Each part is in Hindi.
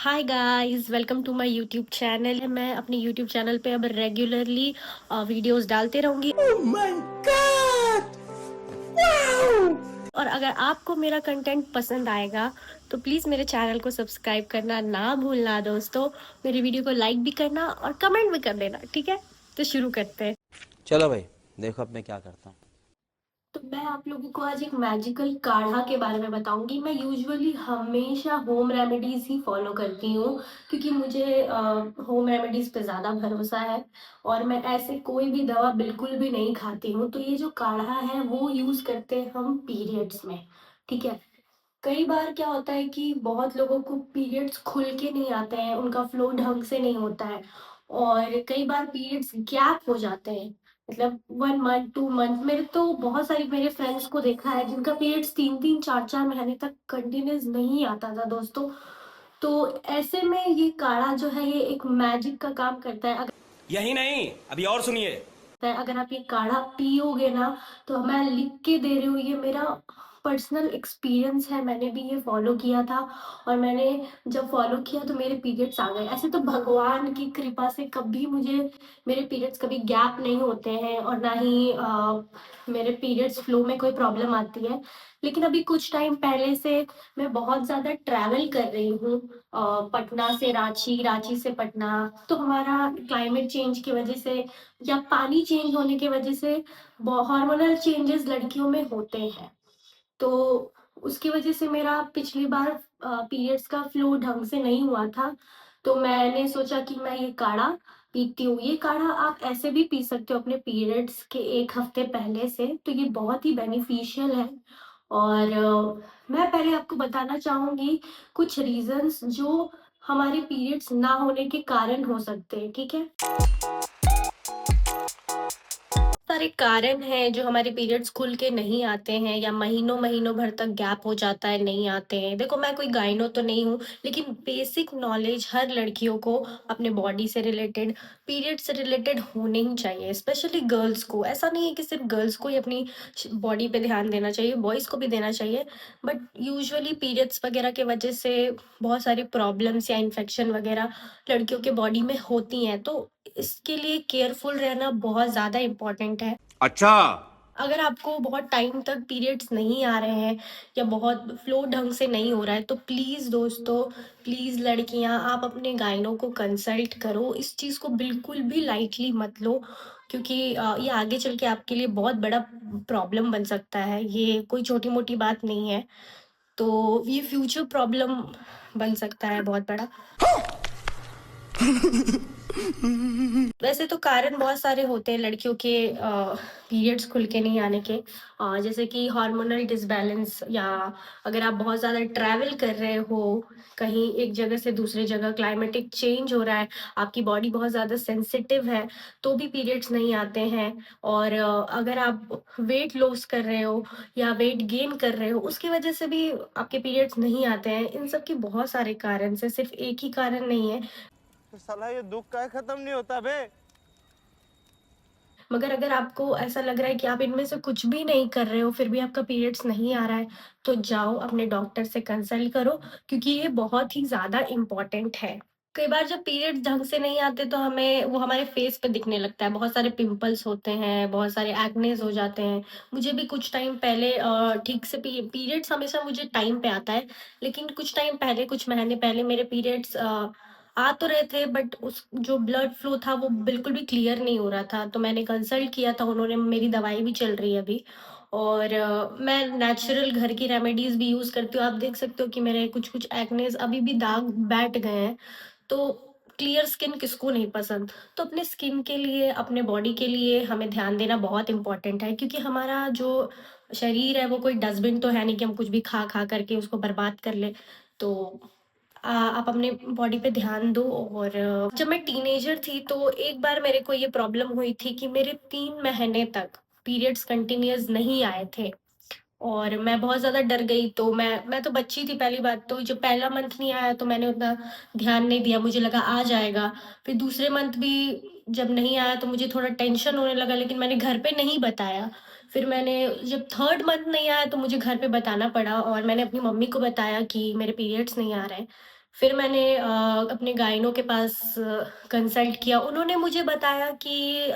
Hi guys, welcome to my YouTube channel. मैं अपने यूट्यूब चैनल पे अब रेगुलरली वीडियोस डालते रहूंगी। Oh my god! Wow! और अगर आपको मेरा कंटेंट पसंद आएगा तो प्लीज़ मेरे चैनल को सब्सक्राइब करना ना भूलना दोस्तों। मेरी वीडियो को लाइक भी करना और कमेंट भी कर देना, ठीक है? तो शुरू करते हैं। चलो भाई, देखो अब मैं क्या करता हूँ। तो मैं आप लोगों को आज एक मैजिकल काढ़ा के बारे में बताऊंगी। मैं यूजुअली हमेशा होम रेमेडीज ही फॉलो करती हूँ क्योंकि मुझे होम रेमेडीज पे ज़्यादा भरोसा है और मैं ऐसे कोई भी दवा बिल्कुल भी नहीं खाती हूँ। तो ये जो काढ़ा है वो यूज़ करते हैं हम पीरियड्स में, ठीक है? कई बार क्या होता है कि बहुत लोगों को पीरियड्स खुल के नहीं आते हैं, उनका फ्लो ढंग से नहीं होता है और कई बार पीरियड्स गैप हो जाते हैं। मतलब 1 मंथ, 2 मंथ, मेरे तो बहुत सारी मेरे फ्रेंड्स को देखा है जिनका पीरियड्स 3-3, 4-4 महीने तक कंटिन्यूअस नहीं आता था दोस्तों। तो ऐसे में ये काढ़ा जो है ये एक मैजिक का काम करता है। यही नहीं, अभी और सुनिए। अगर आप ये काढ़ा पियोगे ना तो मैं लिख के दे रही हूँ, ये मेरा पर्सनल एक्सपीरियंस है। मैंने भी ये फॉलो किया था और मैंने जब फॉलो किया तो मेरे पीरियड्स आ गए। ऐसे तो भगवान की कृपा से कभी मुझे मेरे पीरियड्स कभी गैप नहीं होते हैं और ना ही मेरे पीरियड्स फ्लो में कोई प्रॉब्लम आती है। लेकिन अभी कुछ टाइम पहले से मैं बहुत ज़्यादा ट्रैवल कर रही हूँ, पटना से रांची, रांची से पटना। तो हमारा क्लाइमेट चेंज की वजह से या पानी चेंज होने की वजह से हार्मोनल चेंजेस लड़कियों में होते हैं। तो उसकी वजह से मेरा पिछली बार पीरियड्स का फ्लो ढंग से नहीं हुआ था। तो मैंने सोचा कि मैं ये काढ़ा पीती हूँ। ये काढ़ा आप ऐसे भी पी सकते हो अपने पीरियड्स के 1 हफ्ते पहले से, तो ये बहुत ही बेनिफिशियल है। और मैं पहले आपको बताना चाहूँगी कुछ रीज़न्स जो हमारे पीरियड्स ना होने के कारण हो सकते हैं, ठीक है? सारे कारण हैं जो हमारे पीरियड्स खुल के नहीं आते हैं या महीनों महीनों भर तक गैप हो जाता है, नहीं आते हैं। देखो, मैं कोई गाइनो तो नहीं हूँ, लेकिन बेसिक नॉलेज हर लड़कियों को अपने बॉडी से रिलेटेड, पीरियड से रिलेटेड होने ही चाहिए, स्पेशली गर्ल्स को। ऐसा नहीं है कि सिर्फ गर्ल्स को ही अपनी बॉडी पे ध्यान देना चाहिए, बॉयज़ को भी देना चाहिए। बट यूजुअली पीरियड्स वगैरह के वजह से बहुत सारी प्रॉब्लम्स या इन्फेक्शन वगैरह लड़कियों के बॉडी में होती हैं, तो इसके लिए केयरफुल रहना बहुत ज़्यादा इम्पोर्टेंट है। अच्छा। अगर आपको बहुत टाइम तक पीरियड्स नहीं आ रहे हैं या बहुत फ्लो ढंग से नहीं हो रहा है तो प्लीज़ दोस्तों, प्लीज़ लड़कियां, आप अपने गाइनो को कंसल्ट करो। इस चीज़ को बिल्कुल भी लाइटली मत लो क्योंकि ये आगे चल के आपके लिए बहुत बड़ा प्रॉब्लम बन सकता है। ये कोई छोटी मोटी बात नहीं है, तो ये फ्यूचर प्रॉब्लम बन सकता है बहुत बड़ा। वैसे तो कारण बहुत सारे होते हैं लड़कियों के पीरियड्स खुल के नहीं आने के, जैसे कि हार्मोनल डिसबैलेंस, या अगर आप बहुत ज़्यादा ट्रैवल कर रहे हो, कहीं एक जगह से दूसरी जगह क्लाइमेटिक चेंज हो रहा है, आपकी बॉडी बहुत ज़्यादा सेंसिटिव है, तो भी पीरियड्स नहीं आते हैं। और अगर आप वेट लॉस कर रहे हो या वेट गेन कर रहे हो, उसकी वजह से भी आपके पीरियड्स नहीं आते हैं। इन सब के बहुत सारे कारण से, सिर्फ एक ही कारण नहीं है। तो साला ये दुख का खत्म नहीं होता बे। मगर अगर आपको ऐसा लग रहा है कि आप इनमें से कुछ भी नहीं कर रहे हो, फिर भी आपका पीरियड्स नहीं आ रहा है, तो जाओ अपने डॉक्टर से कंसल्ट करो क्योंकि ये बहुत ही ज़्यादा इम्पोर्टेंट है। कई बार जब पीरियड्स ढंग से नहीं आते तो हमें वो हमारे फेस पे दिखने लगता है, बहुत सारे पिंपल्स होते हैं, बहुत सारे एक्नेज़ हो जाते हैं। मुझे भी कुछ टाइम पहले ठीक से पीरियड्स हमेशा मुझे टाइम पे आता है, लेकिन कुछ टाइम पहले, कुछ महीने पहले मेरे पीरियड्स आ तो रहे थे बट उस जो ब्लड फ्लो था वो बिल्कुल भी क्लियर नहीं हो रहा था। तो मैंने कंसल्ट किया था, उन्होंने, मेरी दवाई भी चल रही है अभी और मैं नेचुरल घर की रेमेडीज़ भी यूज़ करती हूँ। आप देख सकते हो कि मेरे कुछ-कुछ एक्नेज़ अभी भी दाग बैठ गए हैं। तो क्लियर स्किन किसको नहीं पसंद? तो अपने स्किन के लिए, अपने बॉडी के लिए हमें ध्यान देना बहुत इम्पोर्टेंट है क्योंकि हमारा जो शरीर है वो कोई डस्टबिन तो है नहीं कि हम कुछ भी खा-खा करके उसको बर्बाद कर लें। तो आप अपने बॉडी पे ध्यान दो। और जब मैं टीनेजर थी तो एक बार मेरे को ये प्रॉब्लम हुई थी कि मेरे 3 महीने तक पीरियड्स कंटिन्यूअस नहीं आए थे और मैं बहुत ज़्यादा डर गई। तो मैं तो बच्ची थी, पहली बात तो जब पहला मंथ नहीं आया तो मैंने उतना ध्यान नहीं दिया, मुझे लगा आ जाएगा। फिर दूसरे मंथ भी जब नहीं आया तो मुझे थोड़ा टेंशन होने लगा, लेकिन मैंने घर पे नहीं बताया। फिर मैंने जब थर्ड मंथ नहीं आया तो मुझे घर पे बताना पड़ा और मैंने अपनी मम्मी को बताया कि मेरे पीरियड्स नहीं आ रहे हैं। फिर मैंने अपने गाइनो के पास कंसल्ट किया। उन्होंने मुझे बताया कि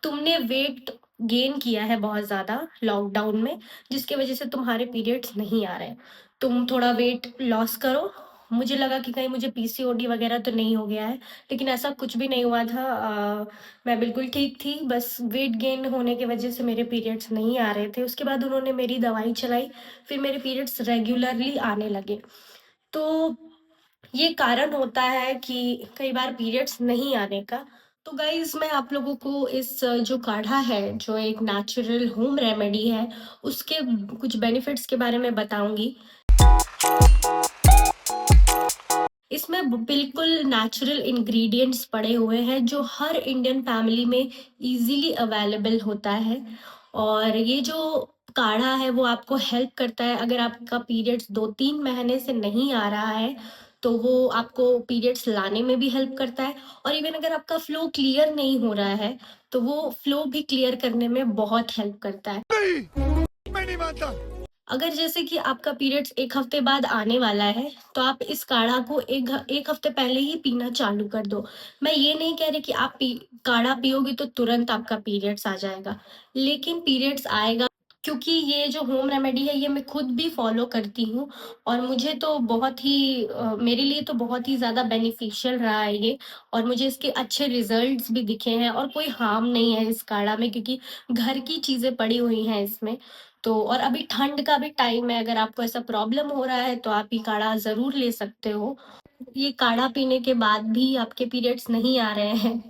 तुमने वेट गेन किया है बहुत ज़्यादा लॉकडाउन में, जिसकी वज़ह से तुम्हारे पीरियड्स नहीं आ रहे हैं। तुम थोड़ा वेट लॉस करो। मुझे लगा कि कहीं मुझे पीसीओडी वग़ैरह तो नहीं हो गया है, लेकिन ऐसा कुछ भी नहीं हुआ था। मैं बिल्कुल ठीक थी, बस वेट गेन होने की वज़ह से मेरे पीरियड्स नहीं आ रहे थे। उसके बाद उन्होंने मेरी दवाई चलाई, फिर मेरे पीरियड्स रेगुलरली आने लगे। तो ये कारण होता है कि कई बार पीरियड्स नहीं आने का। तो गाइज़ मैं आप लोगों को इस जो काढ़ा है, जो एक नेचुरल होम रेमेडी है, उसके कुछ बेनिफिट्स के बारे में बताऊँगी। इसमें बिल्कुल नेचुरल इंग्रेडिएंट्स पड़े हुए हैं जो हर इंडियन फैमिली में इजीली अवेलेबल होता है। और ये जो काढ़ा है वो आपको हेल्प करता है। अगर आपका पीरियड्स 2-3 महीने से नहीं आ रहा है तो वो आपको पीरियड्स लाने में भी हेल्प करता है। और इवन अगर आपका फ्लो क्लियर नहीं हो रहा है तो वो फ्लो भी क्लियर करने में बहुत हेल्प करता है। अगर जैसे कि आपका पीरियड्स 1 हफ्ते बाद आने वाला है, तो आप इस काढ़ा को 1 हफ्ते पहले ही पीना चालू कर दो। मैं ये नहीं कह रही कि आप काढ़ा पियोगे तो तुरंत आपका पीरियड्स आ जाएगा, लेकिन पीरियड्स आएगा। क्योंकि ये जो होम रेमेडी है ये मैं खुद भी फ़ॉलो करती हूँ और मुझे तो बहुत ही मेरे लिए तो बहुत ही ज़्यादा बेनिफिशियल रहा है ये। और मुझे इसके अच्छे रिज़ल्ट्स भी दिखे हैं और कोई हार्म नहीं है इस काढ़ा में, क्योंकि घर की चीज़ें पड़ी हुई हैं इसमें। तो और अभी ठंड का भी टाइम है, अगर आपको ऐसा प्रॉब्लम हो रहा है तो आप ये काढ़ा ज़रूर ले सकते हो। ये काढ़ा पीने के बाद भी आपके पीरियड्स नहीं आ रहे हैं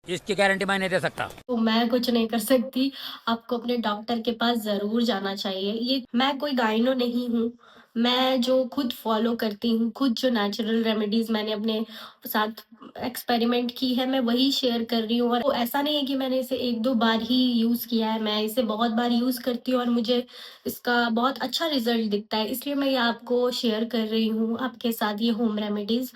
इसकी गारंटी मैं नहीं दे सकता। तो मैं कुछ नहीं कर सकती। आपको अपने डॉक्टर के पास ज़रूर जाना चाहिए। ये मैं कोई गाइनो नहीं हूँ। मैं जो खुद फ़ॉलो करती हूँ, खुद जो नेचुरल रेमेडीज़ मैंने अपने साथ एक्सपेरिमेंट की है, मैं वही शेयर कर रही हूँ। और वो ऐसा नहीं है कि मैंने इसे 1-2 बार ही यूज़ किया है, मैं इसे बहुत बार यूज़ करती हूँ और मुझे इसका बहुत अच्छा रिज़ल्ट दिखता है। इसलिए मैं ये आपको शेयर कर रही हूँ, आपके साथ ये होम रेमेडीज़।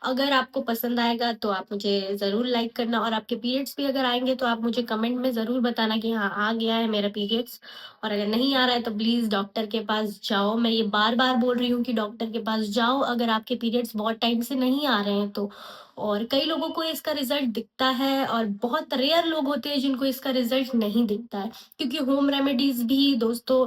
अगर आपको पसंद आएगा तो आप मुझे ज़रूर लाइक करना, और आपके पीरियड्स भी अगर आएँगे तो आप मुझे कमेंट में ज़रूर बताना कि हाँ, आ गया है मेरा पीरियड्स। और अगर नहीं आ रहा है तो प्लीज़ डॉक्टर के पास जाओ। मैं ये बार-बार बोल रही हूँ कि डॉक्टर के पास जाओ अगर आपके पीरियड्स बहुत टाइम से नहीं आ रहे हैं तो। और कई लोगों को इसका रिज़ल्ट दिखता है और बहुत रेयर लोग होते हैं जिनको इसका रिज़ल्ट नहीं दिखता है। क्योंकि होम रेमेडीज़ भी दोस्तों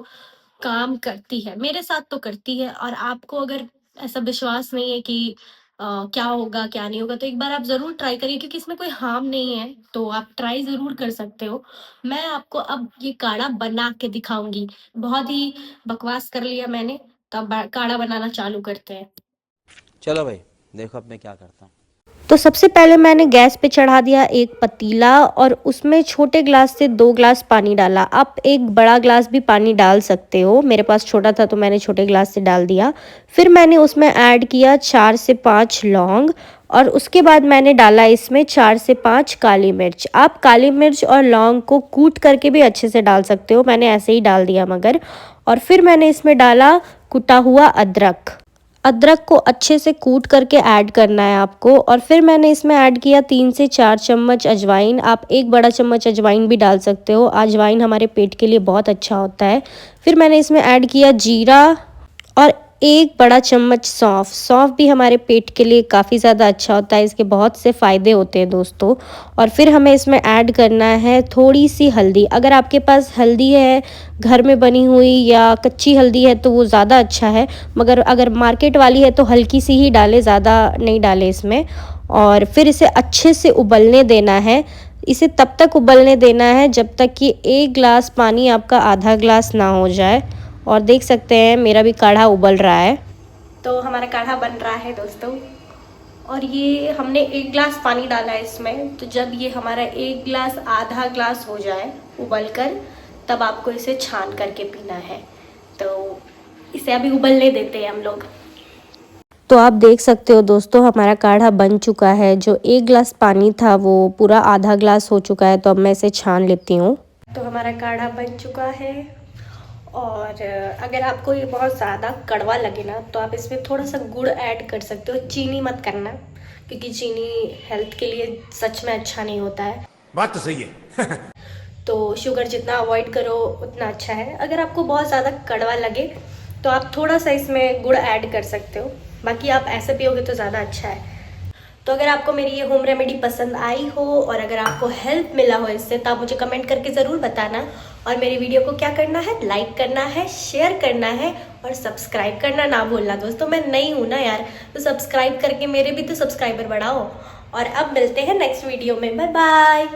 काम करती है। मेरे साथ तो करती है। और आपको अगर ऐसा विश्वास नहीं है कि क्या होगा, क्या नहीं होगा, तो एक बार आप ज़रूर ट्राई करिए, क्योंकि इसमें कोई हार्म नहीं है, तो आप ट्राई ज़रूर कर सकते हो। मैं आपको अब ये काढ़ा बना के दिखाऊँगी। बहुत ही बकवास कर लिया मैंने, तो अब काढ़ा बनाना चालू करते हैं। चलो भाई, देखो अब मैं क्या करता हूँ। तो सबसे पहले मैंने गैस पे चढ़ा दिया एक पतीला और उसमें छोटे ग्लास से 2 ग्लास पानी डाला। आप एक बड़ा ग्लास भी पानी डाल सकते हो, मेरे पास छोटा था तो मैंने छोटे ग्लास से डाल दिया। फिर मैंने उसमें ऐड किया 4 से 5 लौंग और उसके बाद मैंने डाला इसमें 4 से 5 काली मिर्च। आप काली मिर्च और लौंग को कूट करके भी अच्छे से डाल सकते हो, मैंने ऐसे ही डाल दिया मगर। और फिर मैंने इसमें डाला कुटा हुआ अदरक। अदरक को अच्छे से कूट करके ऐड करना है आपको। और फिर मैंने इसमें ऐड किया 3 से 4 चम्मच अजवाइन। आप 1 बड़ा चम्मच अजवाइन भी डाल सकते हो, अजवाइन हमारे पेट के लिए बहुत अच्छा होता है। फिर मैंने इसमें ऐड किया जीरा और 1 बड़ा चम्मच सौंफ। सौंफ भी हमारे पेट के लिए काफ़ी ज़्यादा अच्छा होता है, इसके बहुत से फ़ायदे होते हैं दोस्तों। और फिर हमें इसमें ऐड करना है थोड़ी सी हल्दी। अगर आपके पास हल्दी है घर में बनी हुई या कच्ची हल्दी है तो वो ज़्यादा अच्छा है, मगर अगर मार्केट वाली है तो हल्की सी ही डालें, ज़्यादा नहीं डालें इसमें। और फिर इसे अच्छे से उबलने देना है। इसे तब तक उबलने देना है जब तक कि 1 ग्लास पानी आपका आधा ग्लास ना हो जाए। और देख सकते हैं मेरा भी काढ़ा उबल रहा है। तो हमारा काढ़ा बन रहा है दोस्तों, और ये हमने 1 ग्लास पानी डाला है इसमें। तो जब ये हमारा 1 ग्लास आधा ग्लास हो जाए उबलकर, तब आपको इसे छान करके पीना है। तो इसे अभी उबलने देते हैं हम लोग। तो आप देख सकते हो दोस्तों हमारा काढ़ा बन चुका है। जो 1 ग्लास पानी था वो पूरा आधा ग्लास हो चुका है। तो अब मैं इसे छान लेती हूँ। तो हमारा काढ़ा बन चुका है। और अगर आपको ये बहुत ज़्यादा कड़वा लगे ना तो आप इसमें थोड़ा सा गुड़ ऐड कर सकते हो। चीनी मत करना, क्योंकि चीनी हेल्थ के लिए सच में अच्छा नहीं होता है। बात तो सही है। तो शुगर जितना अवॉइड करो उतना अच्छा है। अगर आपको बहुत ज़्यादा कड़वा लगे तो आप थोड़ा सा इसमें गुड़ ऐड कर सकते हो। बाकी आप ऐसे पियोगे तो ज़्यादा अच्छा है। तो अगर आपको मेरी ये होम रेमेडी पसंद आई हो और अगर आपको हेल्प मिला हो इससे, तो आप मुझे कमेंट करके ज़रूर बताना। और मेरी वीडियो को क्या करना है, लाइक करना है, शेयर करना है और सब्सक्राइब करना ना भूलना दोस्तों। मैं नई हूँ ना यार, तो सब्सक्राइब करके मेरे भी तो सब्सक्राइबर बढ़ाओ। और अब मिलते हैं नेक्स्ट वीडियो में, बाय बाय।